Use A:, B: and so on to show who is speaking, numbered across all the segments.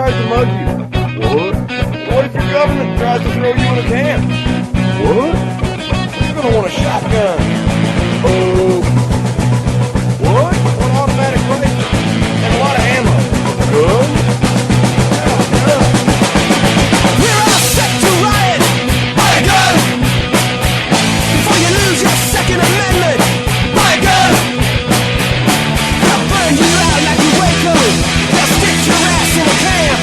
A: tries to mug you? What? What if your government tries to throw you in a can? What? You're gonna want a shotgun. Oh. What? An automatic rifle. And a lot of ammo. Good?
B: We're all set to riot. Buy a gun before you lose your Second Amendment. Buy a gun. They'll burn you out like a Waco. They'll stick your ass in a camp.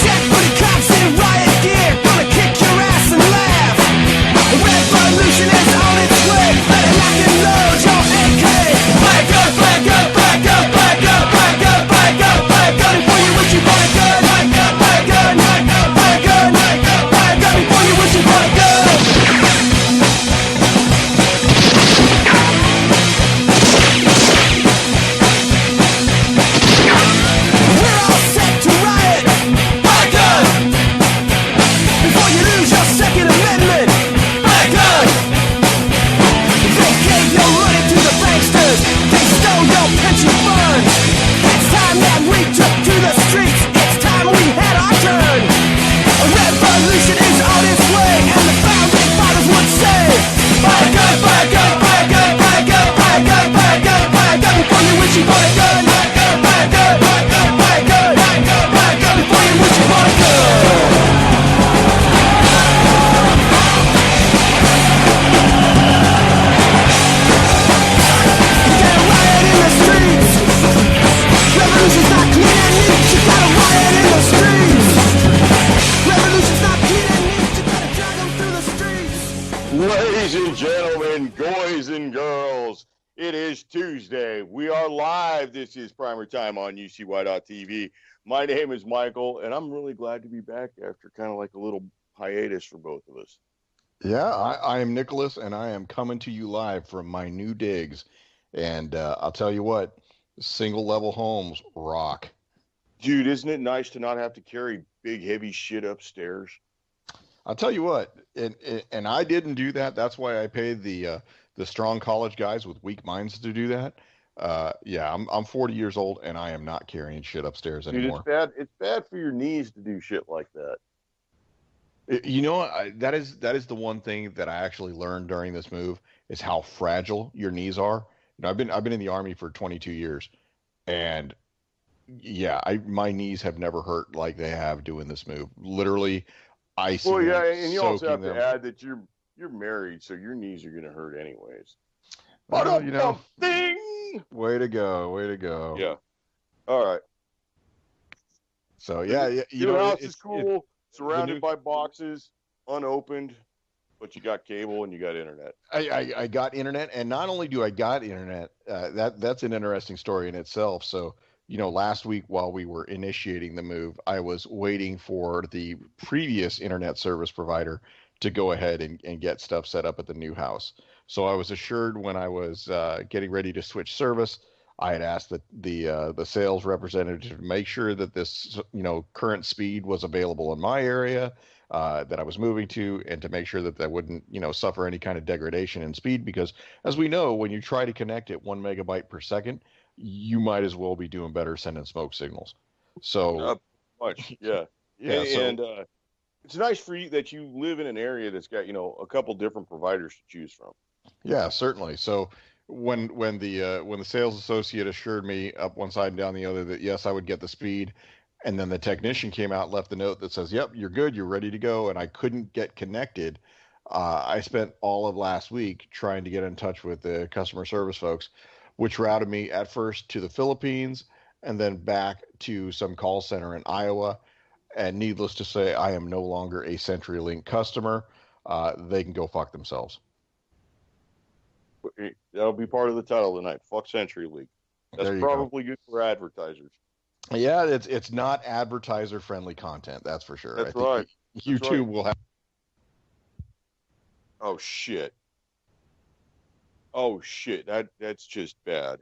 B: Jackbooted cops in riot gear, gonna kick your ass and laugh. The revolution is on its way. Better lock and load your AK. Buy a gun, buy a gun, buy a gun, buy a gun, buy a gun, buy a gun, buy a gun before you wish you bought a gun. Buy a gun, buy a gun, buy a gun, buy a gun, buy a gun, buy a gun before you wish you bought a gun. We're all set to riot. Buy a gun before you lose your Second Amendment. Buy a gun. They gave your money to the banksters. They stole your pension fund. It's time that we took to the streets. It's time we had our turn. A revolution is on its way, and the founding fathers would say, buy a gun, buy a gun, buy a gun, buy a gun, buy a gun, buy a gun, buy a gun before you wish you bought a gun. Buy a gun, buy a gun, buy a gun, buy a gun, buy a gun, buy a gun before you wish you bought a gun. Get a riot in the streets. Revolution's not clean and neat. You got a riot in the streets. Revolution's not clean and neat. You gotta drag them through the streets.
A: Ladies and gentlemen, boys and girls, it is Tuesday. We are live. This is PrimerTime on UCY.tv. My name is Michael, and I'm really glad to be back after kind of like a little hiatus for both of us.
C: Yeah, I am Nicholas, and I am coming to you live from my new digs. And I'll tell you what, single-level homes rock.
A: Dude, isn't it nice to not have to carry big, heavy shit upstairs?
C: I'll tell you what, and I didn't do that. That's why I paid the strong college guys with weak minds to do that. Yeah, I'm 40 years old, and I am not carrying shit upstairs
A: Dude,
C: anymore.
A: it's bad for your knees to do shit like that.
C: You know, that is the one thing that I actually learned during this move is how fragile your knees are. You know, I've been in the Army for 22 years, and yeah, my knees have never hurt like they have doing this move. Literally, icing.
A: Well, yeah, and you also have
C: soaking
A: to
C: them.
A: add that you're married, so your knees are going to hurt anyways.
C: Well, you know,
A: Ding!
C: way to go.
A: Yeah. All right.
C: So yeah, you
A: Your
C: know,
A: house is cool, surrounded by boxes, unopened, but you got cable and you got internet.
C: I got internet, and not only do I got internet, that's an interesting story in itself. So, you know, last week while we were initiating the move, I was waiting for the previous internet service provider to go ahead and get stuff set up at the new house. So I was assured when I was getting ready to switch service, I had asked the sales representative to make sure that this, you know, current speed was available in my area that I was moving to, and to make sure that that wouldn't, you know, suffer any kind of degradation in speed, because as we know, when you try to connect at 1 megabyte per second, you might as well be doing better sending smoke signals. So
A: Much, yeah.
C: yeah,
A: and it's nice for you that you live in an area that's got, you know, a couple different providers to choose from.
C: yeah, certainly. So when the sales associate assured me up one side and down the other that yes, I would get the speed, and then the technician came out and left the note that says, "Yep, you're good, you're ready to go," and I couldn't get connected. I spent all of last week trying to get in touch with the customer service folks, which routed me at first to the Philippines and then back to some call center in Iowa. And needless to say, I am no longer a CenturyLink customer. They can go fuck themselves.
A: That'll be part of the title tonight. Fuck CenturyLink. That's probably good for advertisers.
C: Yeah, it's not advertiser friendly content, that's for sure.
A: That's
C: I think
A: right.
C: YouTube will have.
A: Oh shit. Oh shit. That's just bad.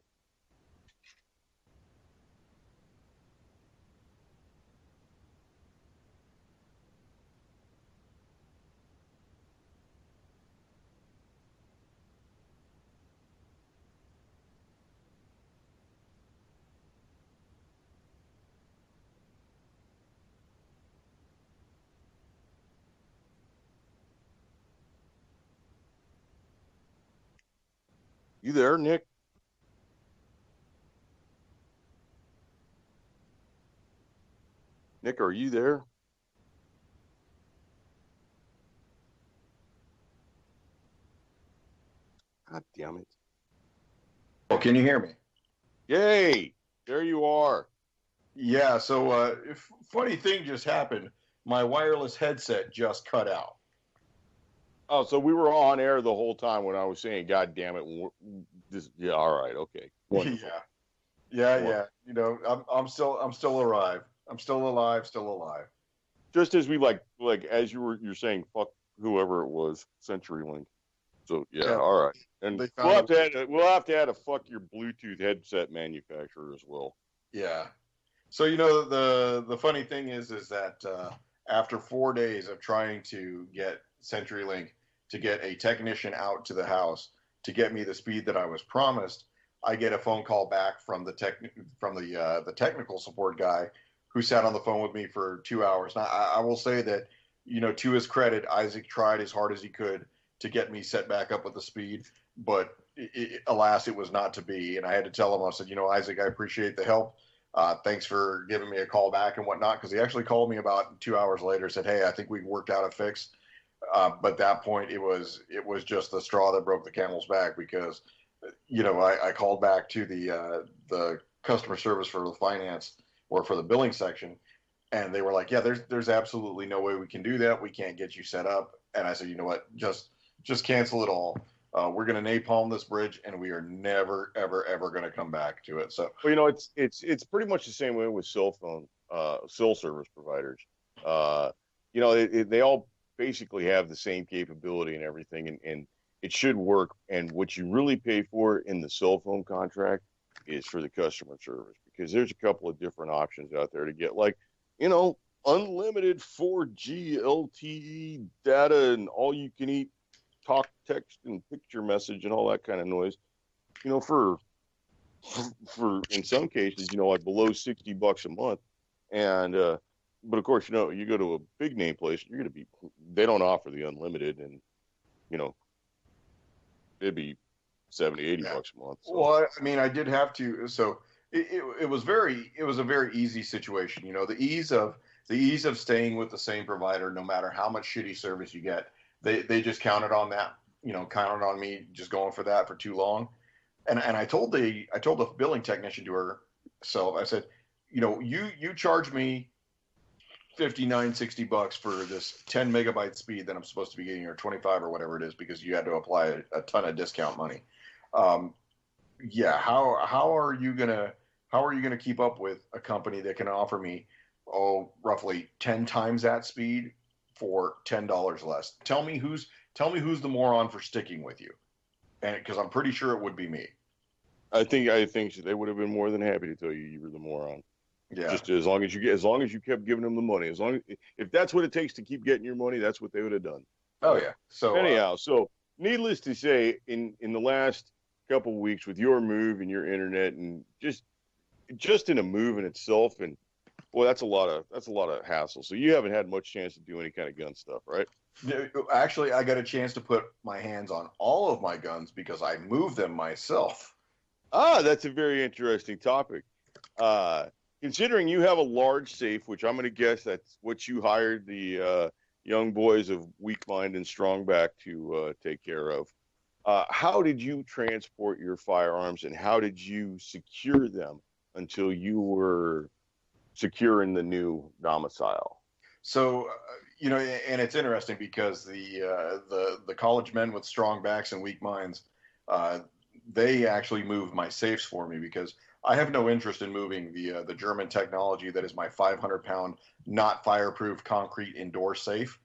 D: You there, Nick? Nick, are you there? God damn it.
C: Oh, can you hear me?
D: Yay! There you are.
C: Yeah, so funny thing just happened. My wireless headset just cut out.
D: Oh, so we were on air the whole time when I was saying, God damn it. Yeah, all right, okay. Wonderful.
C: Yeah. You know, I'm still alive. I'm still alive, still alive.
D: Just as we like as you're saying, fuck whoever it was, CenturyLink. So yeah, all right. And we'll have to add a fuck your Bluetooth headset manufacturer as well.
C: Yeah. So you know the funny thing is that after 4 days of trying to get CenturyLink to get a technician out to the house to get me the speed that I was promised, I get a phone call back from the technical support guy who sat on the phone with me for 2 hours. Now I will say that, you know, to his credit, Isaac tried as hard as he could to get me set back up with the speed, but alas, it was not to be. And I had to tell him, I said, you know, Isaac, I appreciate the help. Thanks for giving me a call back and whatnot, because he actually called me about 2 hours later, said, hey, I think we worked out a fix. But at that point, it was just the straw that broke the camel's back, because, you know, I called back to the customer service for the finance or for the billing section, and they were like, yeah, there's absolutely no way we can do that. We can't get you set up. And I said, you know what, just cancel it all. We're going to napalm this bridge, and we are never, ever, ever going to come back to it. So,
D: well, you know, it's pretty much the same way with cell service providers. You know, they all basically have the same capability and everything, and it should work. And what you really pay for in the cell phone contract is for the customer service, because there's a couple of different options out there to get, like, you know, unlimited 4G LTE data and all you can eat talk, text, and picture message and all that kind of noise, you know, for in some cases, you know, like below $60 a month. And but of course, you know, you go to a big name place, you're going to be, they don't offer the unlimited, and, you know, it'd be 70, $80 a month. So.
C: Well, I mean, I did have to. So it was a very easy situation. You know, the ease of staying with the same provider, no matter how much shitty service you get. They just counted on that. You know, counted on me just going for that for too long. And I told the billing technician to herself, I said, you know, you charge me $59-$60 for this 10 megabyte speed that I'm supposed to be getting, or 25 or whatever it is, because you had to apply a ton of discount money. Yeah, how are you gonna keep up with a company that can offer me roughly 10 times that speed for $10 less? Tell me who's the moron for sticking with you, and because I'm pretty sure it would be me.
D: I think they would have been more than happy to tell you were the moron.
C: Yeah.
D: Just as long as you kept giving them the money, if that's what it takes to keep getting your money, that's what they would have done.
C: Oh yeah. So
D: anyhow, so needless to say, in the last couple of weeks with your move and your internet, and just in a move in itself, and boy, that's a lot of hassle. So you haven't had much chance to do any kind of gun stuff, right?
C: Actually, I got a chance to put my hands on all of my guns because I moved them myself.
D: Ah, that's a very interesting topic. Considering you have a large safe, which I'm going to guess that's what you hired the young boys of Weak Mind and Strong Back to take care of. How did you transport your firearms, and how did you secure them until you were secure in the new domicile?
C: So, you know, and it's interesting because the college men with strong backs and weak minds, they actually moved my safes for me, because I have no interest in moving the German technology that is my 500-pound, not fireproof concrete indoor safe.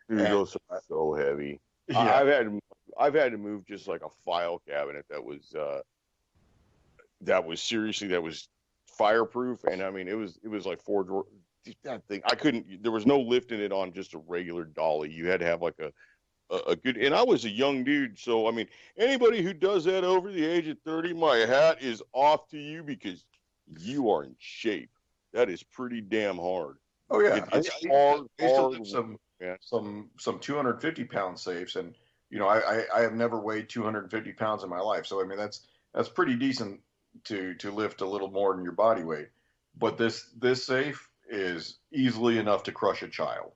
D: Dude, those are so heavy.
C: Yeah.
D: I've had to move just like a file cabinet that was fireproof, and I mean it was like 4 drawers. That thing, I couldn't. There was no lifting it on just a regular dolly. You had to have like a good. And I was a young dude, so I mean, anybody who does that over the age of 30, my hat is off to you, because you are in shape. That is pretty damn hard.
C: Oh yeah,
D: It's hard.
C: Some 250-pound safes, and I have never weighed 250 pounds in my life. So, I mean, that's pretty decent to lift a little more than your body weight. But this safe is easily enough to crush a child.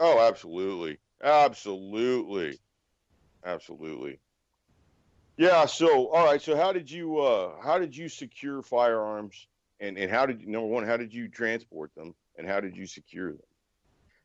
D: Oh, absolutely. Absolutely. Absolutely. Yeah. So, all right. So how did you secure firearms, and how did you, number one, how did you transport them, and how did you secure them?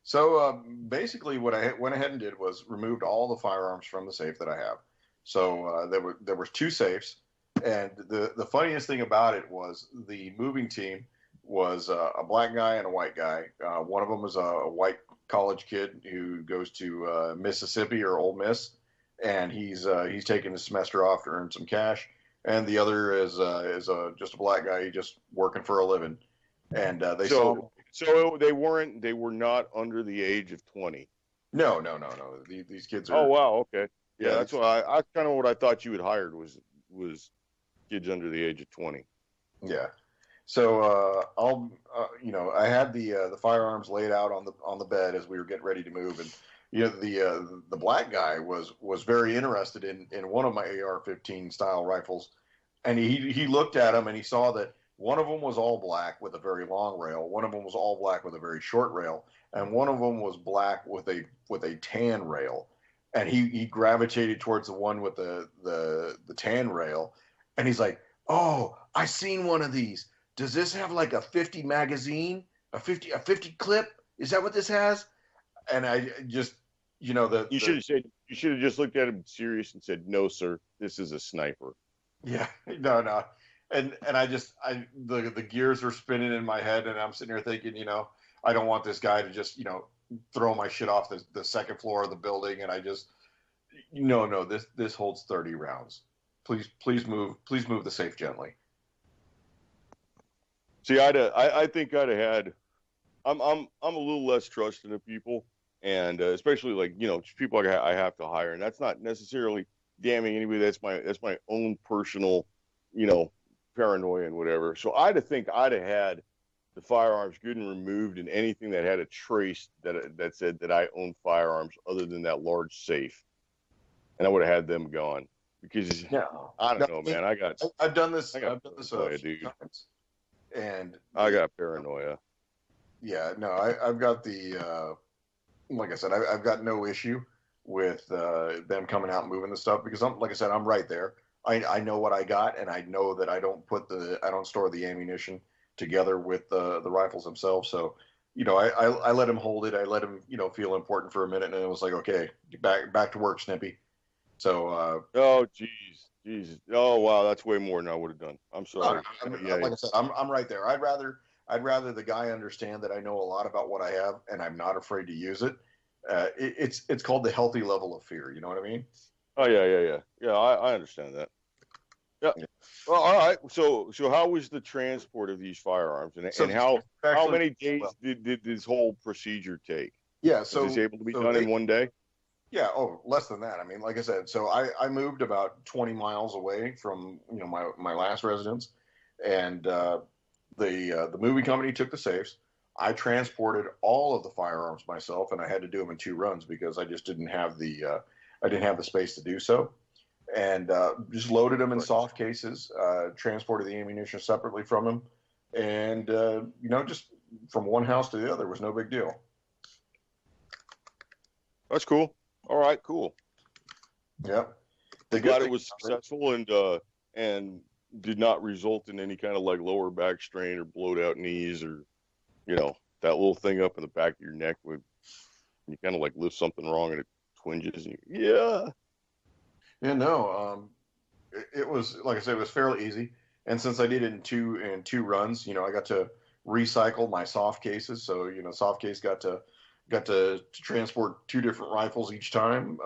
C: So basically, what I went ahead and did was removed all the firearms from the safe that I have. So there were two safes, and the funniest thing about it was the moving team was a black guy and a white guy. One of them was a white college kid who goes to Mississippi or Ole Miss, and he's taking the semester off to earn some cash. And the other is just a black guy just working for a living. And they saw.
D: So they were not under the age of 20.
C: No. These kids are.
D: Oh wow, okay. Yeah,
C: Yeah,
D: that's what I kind of what I thought you had hired was kids under the age of 20.
C: Yeah. So I had the firearms laid out on the bed as we were getting ready to move, and the black guy was very interested in one of my AR-15 style rifles, and he looked at them and he saw that one of them was all black with a very long rail, one of them was all black with a very short rail, and one of them was black with a tan rail, and he gravitated towards the one with the tan rail, and he's like, "Oh, I seen one of these. Does this have like a 50 magazine, a 50 clip? Is that what this has?" And I just,
D: you should have just looked at him serious and said, "No, sir, this is a sniper."
C: Yeah, no. And the gears are spinning in my head, and I'm sitting here thinking, I don't want this guy to just, throw my shit off the second floor of the building. And I just, no, this holds 30 rounds. Please move the safe gently.
D: See, I think I'd have had. I'm a little less trusting of people, and especially like people like I have to hire, and that's not necessarily damning anybody. That's my own personal, paranoia and whatever. So I'd have had the firearms good and removed, and anything that had a trace that said that I own firearms other than that large safe, and I would have had them gone because I don't know, man.
C: I've done this.
D: I've done this a few
C: times, and
D: I got paranoia.
C: Yeah, no, I've got the like I said, I've got no issue with them coming out and moving the stuff because I'm right there. I know what I got, and I know that I don't store the ammunition together with the rifles themselves. So, I let him hold it. I let him, feel important for a minute, and it was like, okay, back to work, Snippy. So.
D: Oh, jeez. Oh, wow, that's way more than I would have done. I'm sorry.
C: Like I said, I'm right there. I'd rather the guy understand that I know a lot about what I have, and I'm not afraid to use it. It's called the healthy level of fear. You know what I mean?
D: Oh yeah. I understand that. Yeah. Well, all right. So how was the transport of these firearms, and how many days did this whole procedure take?
C: Yeah.
D: Was this able to be done in one day?
C: Yeah. Oh, less than that. I mean, like I said, so I moved about 20 miles away from my last residence, and the moving company took the safes. I transported all of the firearms myself, and I had to do them in 2 runs because I just didn't have the space to do so, and just loaded them in soft cases, transported the ammunition separately from them, and just from one house to the other was no big deal.
D: That's cool. All right, cool.
C: Yep.
D: Glad it was successful and did not result in any kind of like lower back strain or blowed out knees or that little thing up in the back of your neck when you kind of like lift something wrong and it twinges. And
C: It was, like I said, it was fairly easy. And since I did it in two runs, I got to recycle my soft cases. So, soft case got to transport 2 different rifles each time.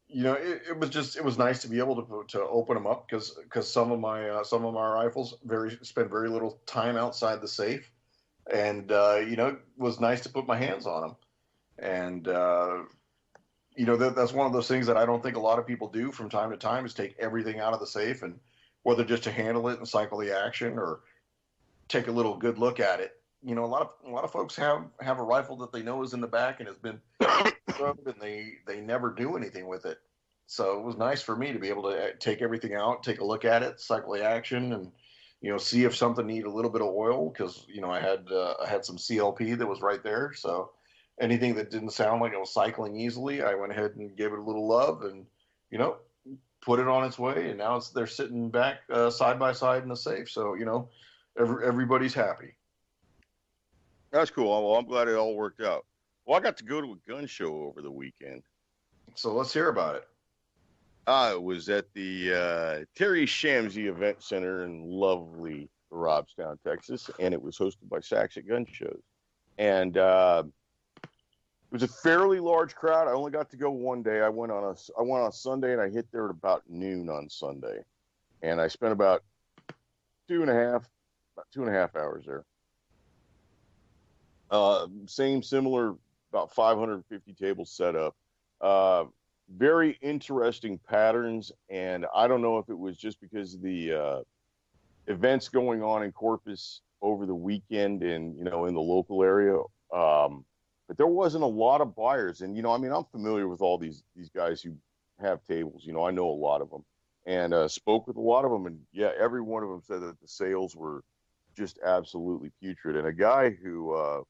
C: It was nice to be able to open them up because some of my rifles spend very little time outside the safe. And, it was nice to put my hands on them. And, that's one of those things that I don't think a lot of people do from time to time is take everything out of the safe, and whether just to handle it and cycle the action or take a little good look at it. A lot of folks have a rifle that they know is in the back and has been road, and they never do anything with it. So it was nice for me to be able to take everything out, take a look at it, cycle the action, and see if something needed a little bit of oil, because I had some CLP that was right there. So anything that didn't sound like it was cycling easily, I went ahead and gave it a little love, and put it on its way. And now they're sitting back side by side in the safe. So everybody's happy.
D: That's cool. Well, I'm glad it all worked out. Well, I got to go to a gun show over the weekend.
C: So let's hear about it.
D: It was at the Terry Shamsey Event Center in lovely Robstown, Texas, and it was hosted by SAXET Gun Shows. And it was a fairly large crowd. I only got to go one day. I went on Sunday, and I hit there at about noon on Sunday, and I spent about two and a half hours there. Similar, about 550 tables set up. Very interesting patterns, and I don't know if it was just because of the events going on in Corpus over the weekend and in the local area, but there wasn't a lot of buyers. And I'm familiar with all these guys who have tables. I know a lot of them, and spoke with a lot of them, and yeah, every one of them said that the sales were just absolutely putrid. And a guy who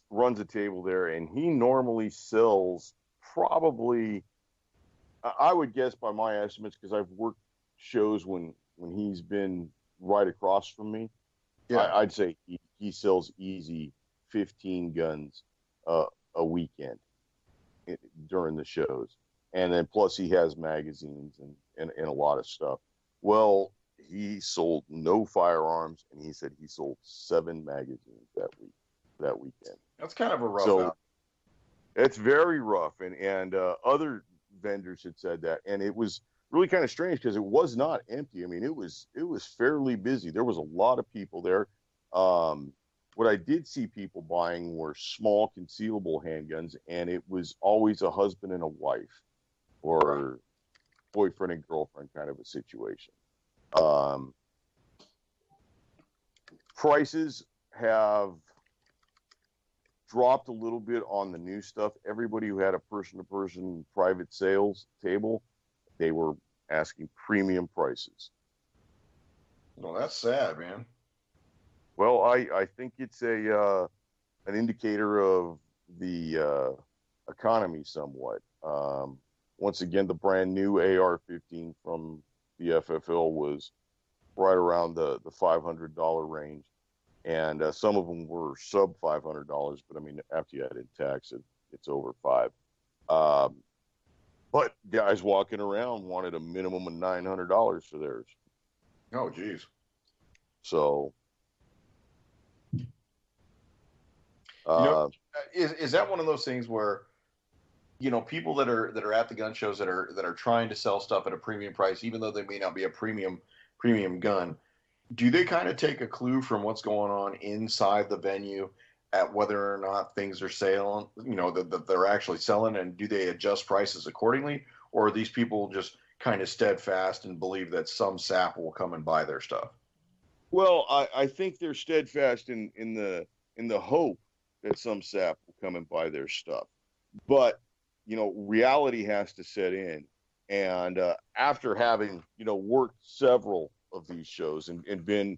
D: runs a table there, and he normally sells probably, I would guess by my estimates, because I've worked shows when he's been right across from me, yeah. I'd say he sells easy 15 guns a weekend during the shows. And then plus he has magazines and a lot of stuff. Well, he sold no firearms, and he said he sold 7 magazines that weekend.
C: That's kind of a rough out.
D: It's very rough, and other vendors had said that, and it was really kind of strange because it was not empty. I mean, it was fairly busy. There was a lot of people there. What I did see people buying were small concealable handguns, and it was always a husband and a wife, or boyfriend and girlfriend kind of a situation. Prices have dropped a little bit on the new stuff. Everybody who had a person-to-person private sales table, they were asking premium prices.
C: Well, that's sad, man.
D: Well, I think it's an indicator of the economy somewhat. Once again, the brand new AR-15 from the FFL was right around the $500 range. And some of them were sub $500, but I mean, after you add in tax, it's over $500. But guys walking around wanted a minimum of $900 for theirs.
C: Oh, geez.
D: So,
C: is that one of those things where, people that are at the gun shows that are trying to sell stuff at a premium price, even though they may not be a premium gun, do they kind of take a clue from what's going on inside the venue at whether or not things are selling, that they're actually selling, and do they adjust prices accordingly? Or are these people just kind of steadfast and believe that some sap will come and buy their stuff?
D: Well, I think they're steadfast in the hope that some sap will come and buy their stuff. But, reality has to set in. And after having, worked several of these shows and been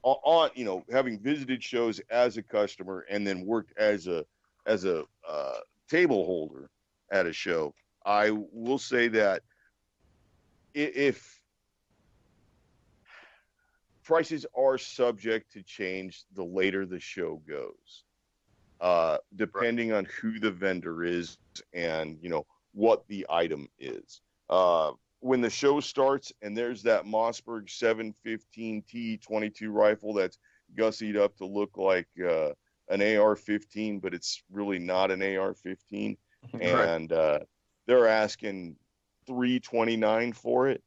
D: on, having visited shows as a customer and then worked as a table holder at a show, I will say that if prices are subject to change the later the show goes, depending on who the vendor is and, what the item is. When the show starts and there's that Mossberg 715 T22 rifle that's gussied up to look like an AR-15, but it's really not an AR-15, and they're asking $329 for it.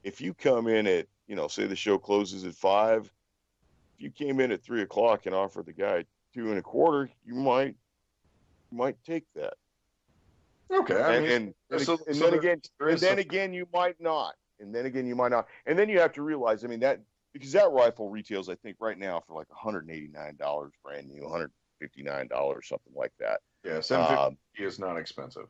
D: If you come in at, say the show closes at 5, if you came in at 3 o'clock and offered the guy $2.25, you might take that.
C: Okay.
D: And then again, you might not. And then you have to realize, because that rifle retails, I think right now for like $189 brand new, $159, something like that.
C: Yeah, 750 is not expensive.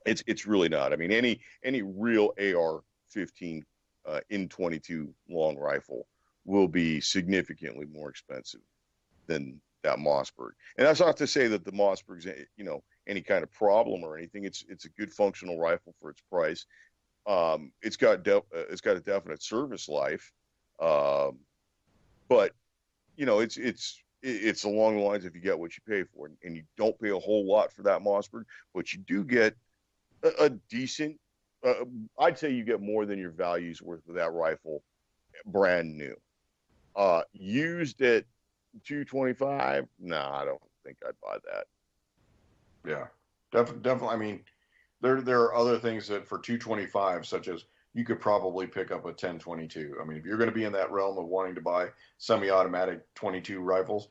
D: It's really not. I mean, any real AR-15 in 22 long rifle will be significantly more expensive than that Mossberg. And that's not to say that the Mossberg's, you know, any kind of problem or anything. It's a good functional rifle for its price. It's got a definite service life, but you know, it's along the lines of you get what you pay for, and you don't pay a whole lot for that Mossberg, but you do get a decent. I'd say you get more than your value's worth with that rifle, brand new. Used at $225, nah, I don't think I'd buy that.
C: Yeah, definitely. I mean, there are other things that for $225, such as you could probably pick up a 10-22. I mean, if you're going to be in that realm of wanting to buy semi-automatic 22 rifles,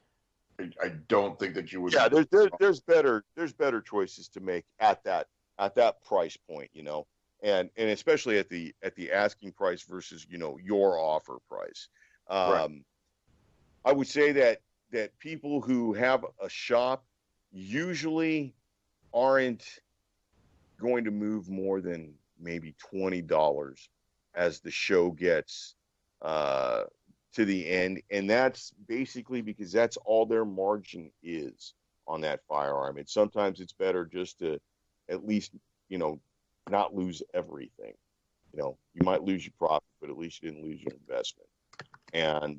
C: I don't think that you would.
D: Yeah, there's better choices to make at that price point, you know, and especially at the asking price versus, you know, your offer price.
C: Right.
D: I would say that people who have a shop usually aren't going to move more than maybe $20 as the show gets to the end, and that's basically because that's all their margin is on that firearm. And sometimes it's better just to at least, you know, not lose everything. You know, you might lose your profit, but at least you didn't lose your investment. And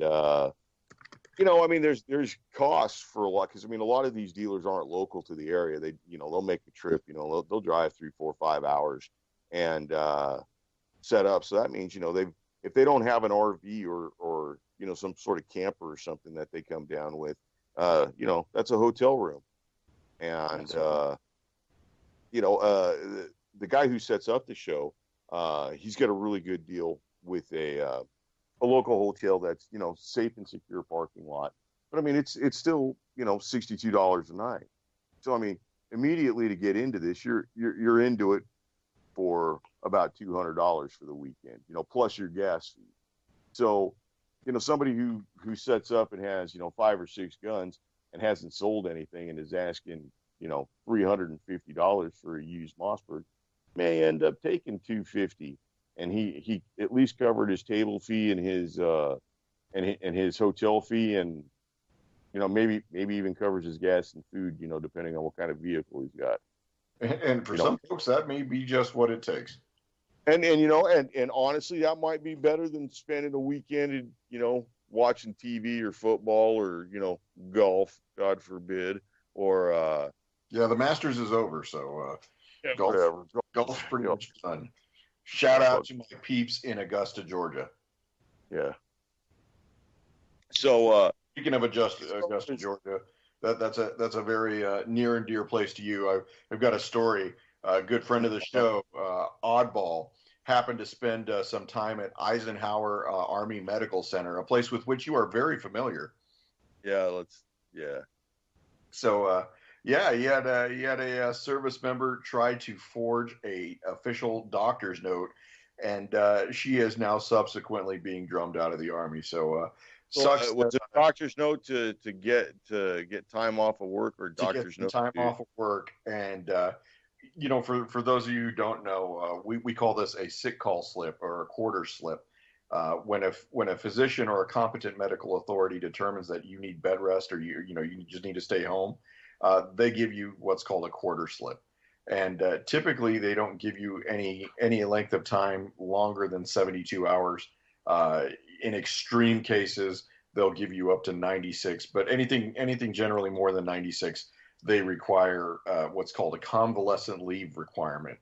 D: you know, I mean, there's costs for a lot, because I mean, a lot of these dealers aren't local to the area. They, you know, they'll make the trip. You know, they'll drive 3, 4, 5 hours and set up. So that means, you know, if they don't have an RV or you know, some sort of camper or something that they come down with, you know, that's a hotel room. And you know, the guy who sets up the show, he's got a really good deal with a local hotel that's, you know, safe and secure parking lot. But I mean, it's still, you know, $62 a night. So I mean, immediately to get into this, you're into it for about $200 for the weekend, you know, plus your gas fee. So, you know, somebody who sets up and has, you know, 5 or 6 guns and hasn't sold anything and is asking, you know, $350 for a used Mossberg may end up taking $250. And he at least covered his table fee and his hotel fee, and you know, maybe even covers his gas and food, you know, depending on what kind of vehicle he's got.
C: And for some folks, that may be just what it takes.
D: And you know, and honestly, that might be better than spending a weekend, you know, watching TV or football or, you know, golf, God forbid, or
C: yeah, the Masters is over, so
D: yeah,
C: golf's pretty much done. Shout out to my peeps in Augusta, Georgia.
D: Yeah. So
C: speaking of Augusta, Georgia, that's a very near and dear place to you. I've got a story. A good friend of the show, Oddball, happened to spend some time at Eisenhower Army Medical Center, a place with which you are very familiar.
D: Yeah.
C: So yeah, he had a service member try to forge a official doctor's note, and she is now subsequently being drummed out of the Army. So sucks.
D: Was it a doctor's note to get time off of work, or doctor's note
C: time off of work? And you know, for those of you who don't know, we call this a sick call slip or a quarter slip. When a physician or a competent medical authority determines that you need bed rest, or you just need to stay home, they give you what's called a quarter slip. And typically they don't give you any length of time longer than 72 hours. In extreme cases, they'll give you up to 96, but anything generally more than 96, they require what's called a convalescent leave requirement.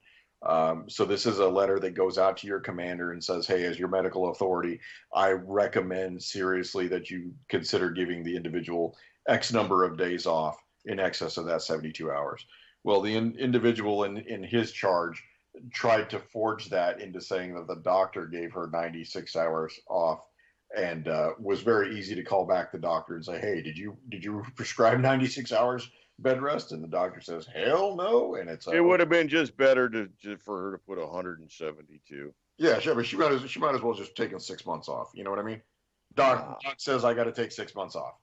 C: So this is a letter that goes out to your commander and says, hey, as your medical authority, I recommend seriously that you consider giving the individual X number of days off in excess of that 72 hours. Well, the individual in his charge tried to forge that into saying that the doctor gave her 96 hours off, and was very easy to call back the doctor and say, hey, did you prescribe 96 hours bed rest? And the doctor says, hell no. And it
D: would have been just better for her to put 172.
C: Yeah, sure, but she might as well just taken 6 months off. You know what I mean? Doc says I got to take 6 months off.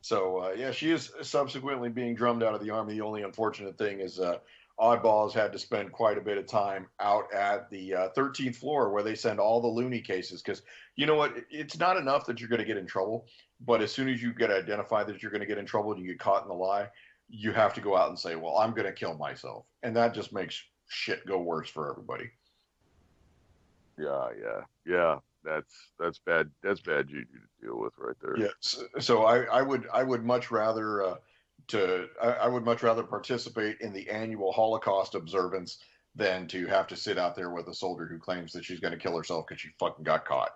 C: So yeah, she is subsequently being drummed out of the Army. The only unfortunate thing is Oddball has had to spend quite a bit of time out at the 13th floor where they send all the loony cases. Because you know what? It's not enough that you're going to get in trouble, but as soon as you get identified that you're going to get in trouble and you get caught in the lie, you have to go out and say, well, I'm going to kill myself. And that just makes shit go worse for everybody.
D: Yeah. That's bad. That's bad juju to deal with right there.
C: Yes. So I would much rather I would much rather participate in the annual Holocaust observance than to have to sit out there with a soldier who claims that she's going to kill herself because she fucking got caught.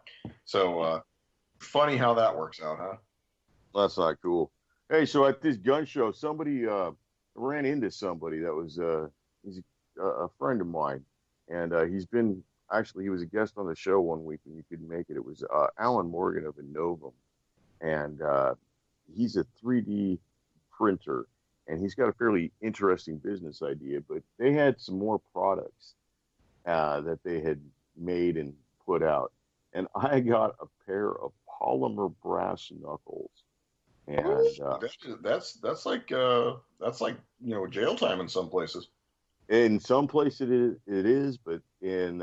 C: So funny how that works out, huh?
D: That's not cool. Hey, so at this gun show, somebody ran into somebody that was he's a friend of mine, and he was a guest on the show one week and you couldn't make it. It was Alan Morgan of Innovum, and he's a 3D printer, and he's got a fairly interesting business idea. But they had some more products that they had made and put out, and I got a pair of polymer brass knuckles. And
C: that's like jail time in some places.
D: In some places it is, but in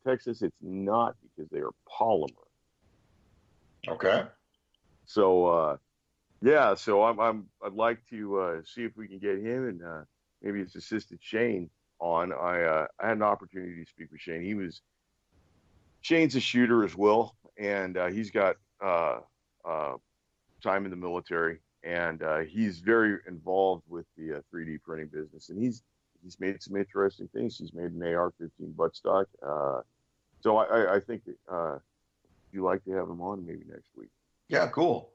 D: Texas it's not because they are polymer.
C: Okay.
D: So so I'd like to see if we can get him and maybe his assistant Shane on. I had an opportunity to speak with Shane. Shane's a shooter as well, and he's got time in the military, and he's very involved with the 3D printing business, and he's made some interesting things. He's made an AR-15 buttstock. So I think you'd like to have him on maybe next week.
C: Yeah, cool.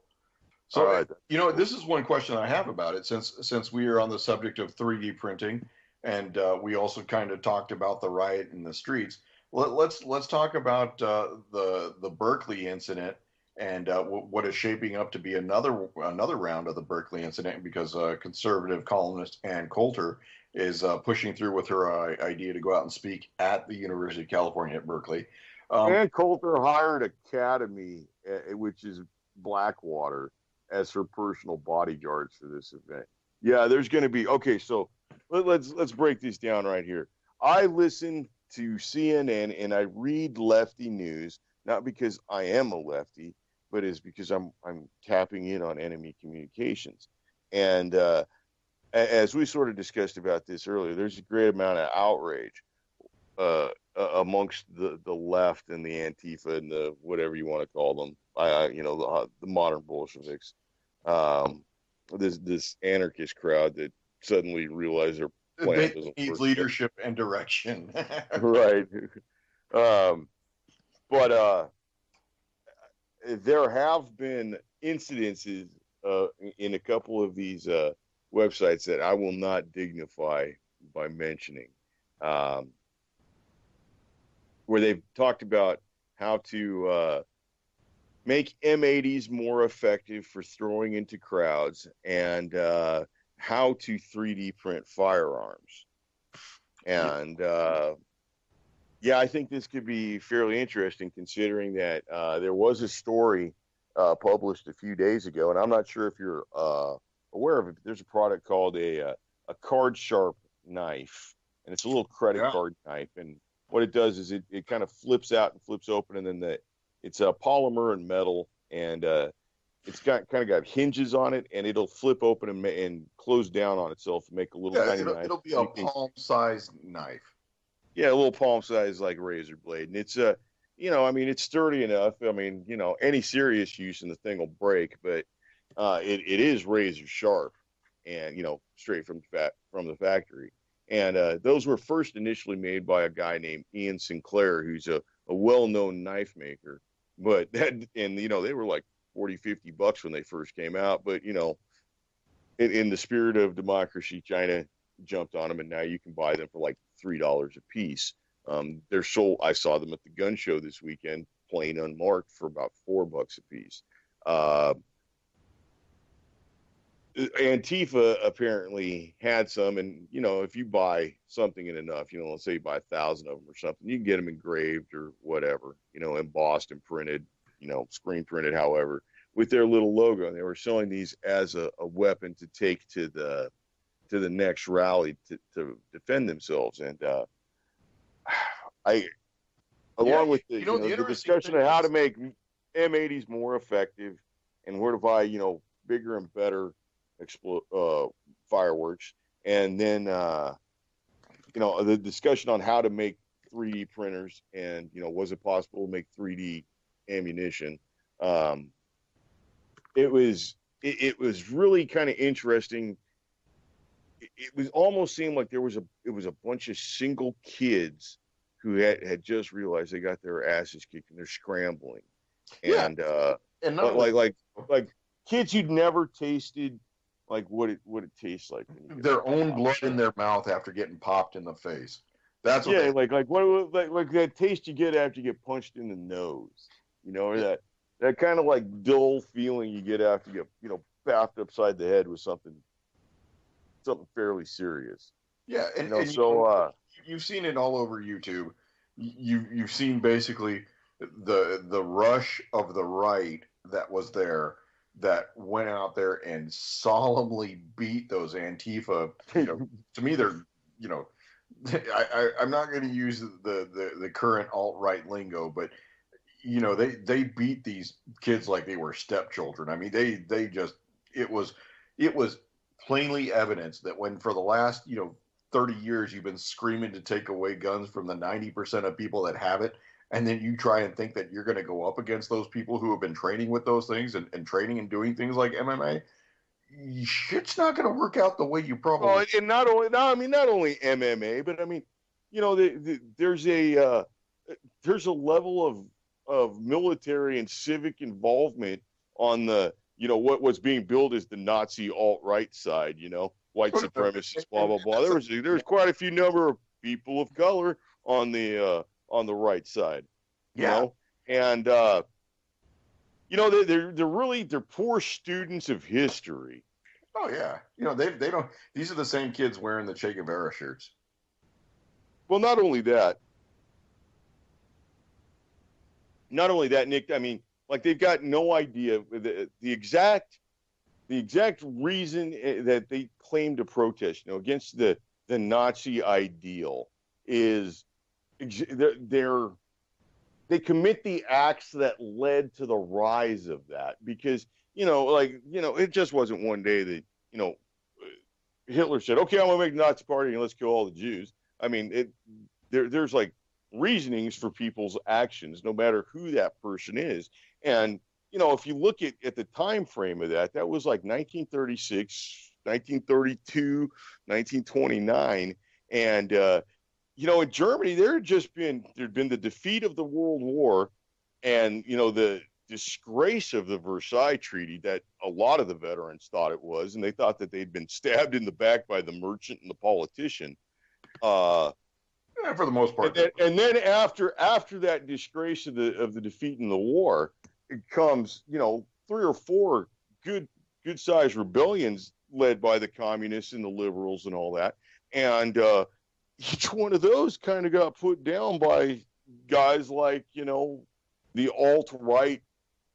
C: So, this is one question I have about it, since we are on the subject of 3D printing, and we also kind of talked about the riot in the streets. Let's talk about the Berkeley incident and what is shaping up to be another round of the Berkeley incident, because conservative columnist Ann Coulter is pushing through with her idea to go out and speak at the University of California at Berkeley.
D: Ann Coulter hired Academy, which is Blackwater, as her personal bodyguards for this event. Yeah, there's going to be so let's break this down right here. I listen to CNN and I read lefty news, not because I am a lefty, but is because I'm tapping in on enemy communications. And as we sort of discussed about this earlier, there's a great amount of outrage amongst the left and the Antifa and the whatever you want to call them, the modern Bolsheviks. This anarchist crowd that suddenly realized their plan
C: needs leadership and direction.
D: Right. But there have been incidences in a couple of these websites that I will not dignify by mentioning, where they've talked about how to make M80s more effective for throwing into crowds, and how to 3D print firearms. And I think this could be fairly interesting, considering that there was a story published a few days ago, and I'm not sure if you're aware of it, but there's a product called a card sharp knife, and it's a little credit card knife, and what it does is it kind of flips out and flips open, and then it's a polymer and metal, and it's kind of got hinges on it, and it'll flip open and close down on itself and make a little tiny knife.
C: It'll be a palm-sized knife.
D: Yeah, a little palm-sized, like razor blade, and it's it's sturdy enough. I mean, any serious use and the thing will break, but it is razor sharp, and straight from the factory. And those were first initially made by a guy named Ian Sinclair, who's a well-known knife maker. But they were like $40-50 when they first came out. But in the spirit of democracy, China jumped on them, and now you can buy them for like $3 a piece. They're sold. I saw them at the gun show this weekend, plain unmarked, for about $4 a piece. Antifa apparently had some, and if you buy something in enough, let's say you buy 1,000 of them or something, you can get them engraved or whatever, embossed and printed, screen printed, however. with their little logo. They were selling these as a weapon to take to the next rally to defend themselves. And I, along with the
C: the
D: the
C: interesting
D: discussion
C: thing
D: of how
C: is-
D: to make M80s more effective and where to buy bigger and better fireworks, and then the discussion on how to make 3D printers and was it possible to make 3D ammunition. It was really kind of interesting. It was almost seemed like it was a bunch of single kids who had just realized they got their asses kicked and they're scrambling.
C: Yeah.
D: And
C: And not
D: like kids who'd never tasted like what it tastes like when you get
C: their own blood in their mouth after getting popped in the face. That's what
D: yeah, like what like that taste you get after you get punched in the nose, or that kind of like dull feeling you get after you get bapped upside the head with something fairly serious.
C: Yeah, and you've seen it all over YouTube. You've seen basically the rush of the right that was there, that went out there and solemnly beat those Antifa. To me, they're I'm not going to use the current alt-right lingo, but they beat these kids like they were stepchildren. I mean, they just it was plainly evidence that when for the last 30 years you've been screaming to take away guns from the 90% of people that have it, and then you try and think that you're going to go up against those people who have been training with those things and training and doing things like MMA, shit's not going to work out the way you probably.
D: Well, and not only MMA, but I mean, there's a level of military and civic involvement on the what's being billed as the Nazi alt-right side, white supremacists, blah blah blah. There's quite a few number of people of color on the right side, and they're poor students of history.
C: Oh yeah, they don't. These are the same kids wearing the Che Guevara shirts.
D: Well, not only that, Nick. I mean, like they've got no idea the exact reason that they claim to protest, against the Nazi ideal is they commit the acts that led to the rise of that, because it just wasn't one day that Hitler said, okay, I'm gonna make the Nazi party and let's kill all the Jews. I mean, there's like reasonings for people's actions, no matter who that person is. And if you look at the time frame of that was like 1936, 1932, 1929, and in Germany there'd been the defeat of the World War, and the disgrace of the Versailles Treaty that a lot of the veterans thought it was, and they thought that they'd been stabbed in the back by the merchant and the politician. For
C: the most part.
D: And then after that disgrace of the defeat in the war, it comes 3 or 4 good sized rebellions led by the communists and the liberals and all that, and each one of those kind of got put down by guys like the alt-right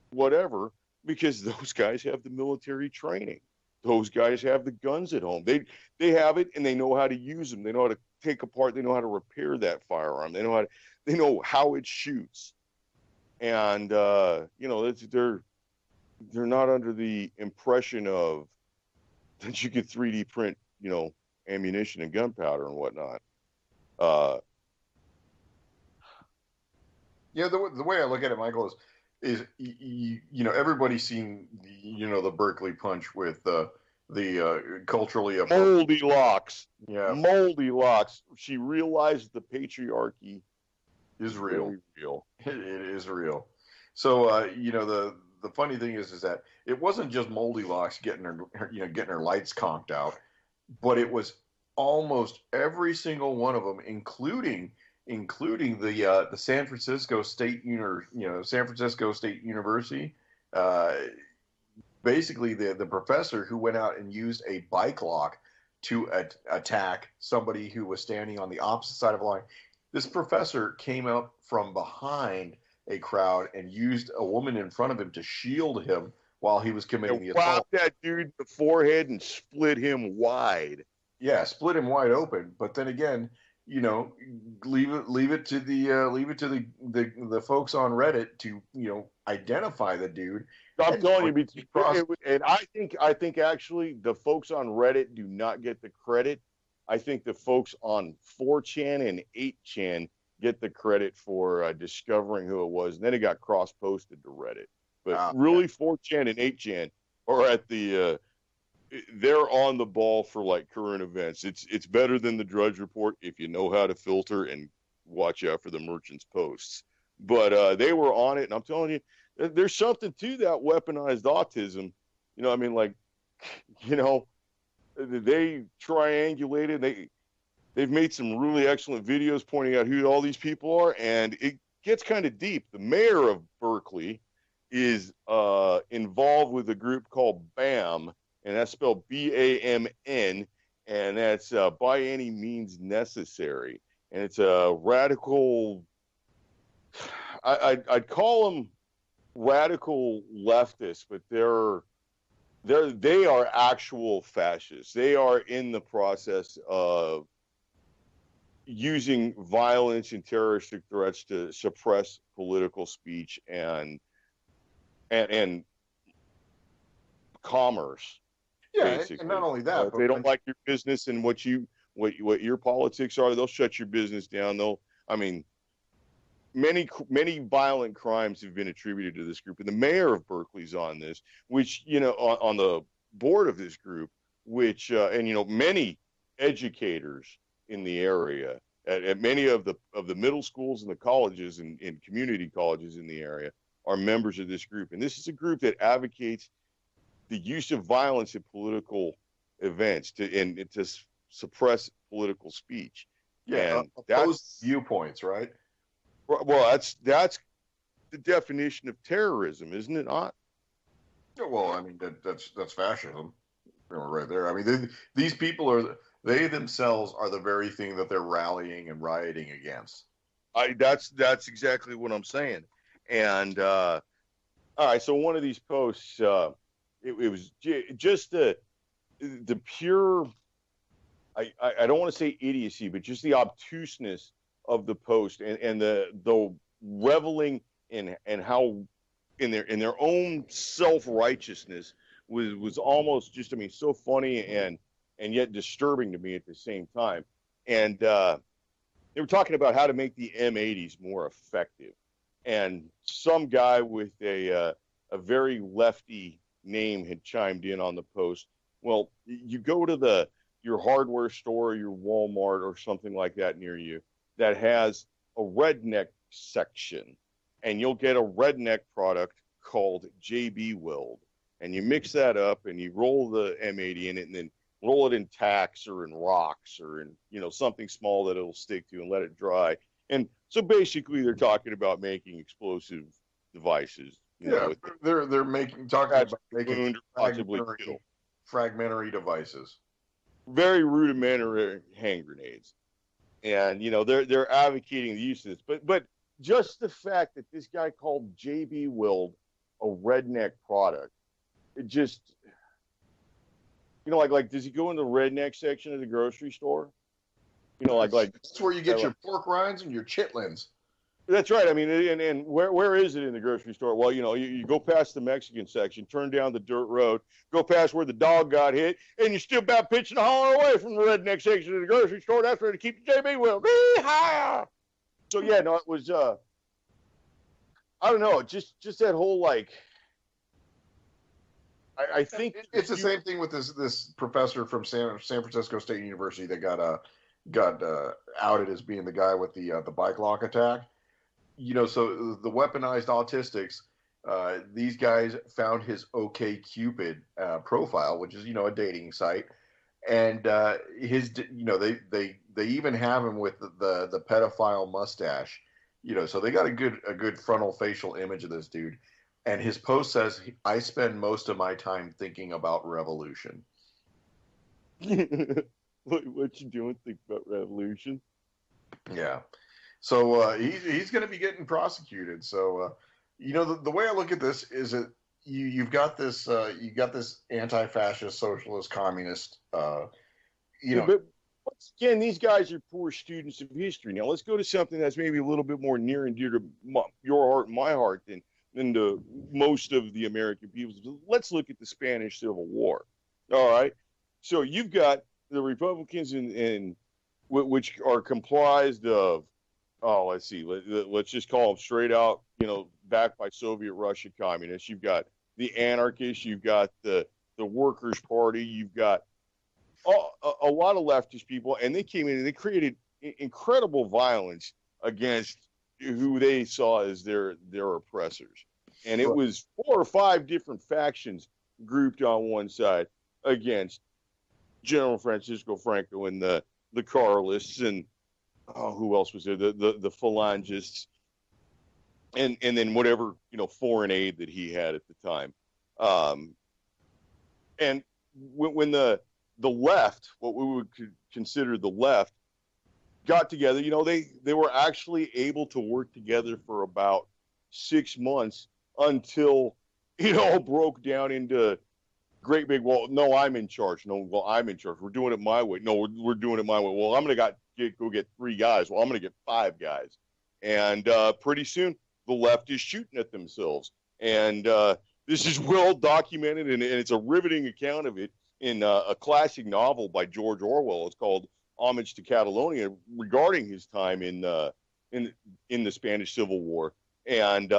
D: whatever, because those guys have the military training. Those guys have the guns at home. They have it, and they know how to use them. They know how to take apart. They know how to repair that firearm. They know how it shoots. And they're not under the impression of that you could 3D print ammunition and gunpowder and whatnot.
C: The way I look at it, Michael, is everybody's seen the Berkeley punch with the culturally
D: moldy locks.
C: Yeah,
D: moldy locks. She realized the patriarchy
C: is real.
D: Real.
C: It is real. So the funny thing is that it wasn't just moldy locks getting her lights conked out, but it was almost every single one of them, including the San Francisco State University. Basically, the professor who went out and used a bike lock to attack somebody who was standing on the opposite side of the line. This professor came up from behind a crowd and used a woman in front of him to shield him while he was committing the
D: And whacked
C: assault.
D: that dude in the forehead and split him wide.
C: Yeah, split him wide open. But then again, leave it to the folks on Reddit to identify the dude.
D: I'm
C: And
D: telling you,
C: cross-
D: and I think actually the folks on Reddit do not get the credit. I think the folks on 4chan and 8chan get the credit for discovering who it was, and then it got cross-posted to Reddit. But really, 4chan and 8chan are at the they're on the ball for like current events. It's better than the Drudge Report if you know how to filter and watch out for the merchants' posts. But they were on it, and I'm telling you, there's something to that weaponized autism. I mean, like, they triangulated. They've made some really excellent videos pointing out who all these people are, and it gets kind of deep. The mayor of Berkeley is involved with a group called BAMN, and that's spelled BAMN, and that's by any means necessary. And it's a radical. I'd call them radical leftists, but they are actual fascists. They are in the process of using violence and terroristic threats to suppress political speech and commerce.
C: yeah,
D: basically.
C: and not only that,
D: If they don't like your business and what your politics are, they'll shut your business down. Many violent crimes have been attributed to this group, and the mayor of Berkeley's on this, which on the board of this group, which many educators in the area at many of the middle schools and the colleges and community colleges in the area are members of this group, and this is a group that advocates the use of violence in political events to suppress political speech.
C: yeah,
D: and
C: opposed viewpoints, right?
D: Well, that's the definition of terrorism, isn't it not?
C: Well, I mean that's fascism, right there. I mean, these people they themselves are the very thing that they're rallying and rioting against.
D: That's exactly what I'm saying. And all right, so one of these posts, it was just the pure, I don't want to say idiocy, but just the obtuseness of the post and the reveling in how in their own self-righteousness was almost just, so funny and yet disturbing to me at the same time. And they were talking about how to make the M80s more effective. And some guy with a very lefty name had chimed in on the post. Well, you go to your hardware store, your Walmart or something like that near you that has a redneck section, and you'll get a redneck product called JB Weld, and you mix that up and you roll the M80 in it, and then roll it in tacks or in rocks or in something small that it'll stick to, and let it dry. And so basically they're talking about making explosive devices.
C: They're talking about making fragmentary devices,
D: very rudimentary hand grenades. And they're advocating the use of this, but just the fact that this guy called JB Weld a redneck product, it just like does he go in the redneck section of the grocery store? Like
C: that's where you get your pork rinds and your chitlins.
D: That's right. I mean, and where is it in the grocery store? Well, you go past the Mexican section, turn down the dirt road, go past where the dog got hit, and you're still about pitching a holler away from the redneck section of the grocery store. That's where to keep the JB Weld. So yeah, no, it was I don't know, just that whole I think
C: it's the same thing with this professor from San Francisco State University that got outed as being the guy with the bike lock attack. So the weaponized autistics, these guys found his OkCupid profile, which is a dating site, and they even have him with the pedophile mustache, so they got a good frontal facial image of this dude, and his post says, "I spend most of my time thinking about revolution."
D: What you doing? Think about revolution?
C: Yeah. So he's going to be getting prosecuted. So the way I look at this is that you've got this anti-fascist, socialist, communist.
D: But once again, these guys are poor students of history. Now let's go to something that's maybe a little bit more near and dear to your heart and my heart than to most of the American people. Let's look at the Spanish Civil War. All right, so you've got the Republicans in which are comprised of, let's see, let's just call them straight out, backed by Soviet Russia communists. You've got the anarchists, you've got the Workers' Party, you've got a lot of leftist people, and they came in and they created incredible violence against who they saw as their oppressors. And it was 4 or 5 different factions grouped on one side against General Francisco Franco and the Carlists, and who else was there? The Phalangists, and then whatever foreign aid that he had at the time. And when the left, what we would consider the left, got together, they were actually able to work together for about 6 months until it all broke down into great big, well, no, I'm in charge. No, well, I'm in charge. We're doing it my way. No, we're doing it my way. Well, I'm going to go get 3 guys. Well, I'm going to get 5 guys. And pretty soon, the left is shooting at themselves. And this is well documented, and it's a riveting account of it in a classic novel by George Orwell. It's called Homage to Catalonia, regarding his time in the Spanish Civil War. And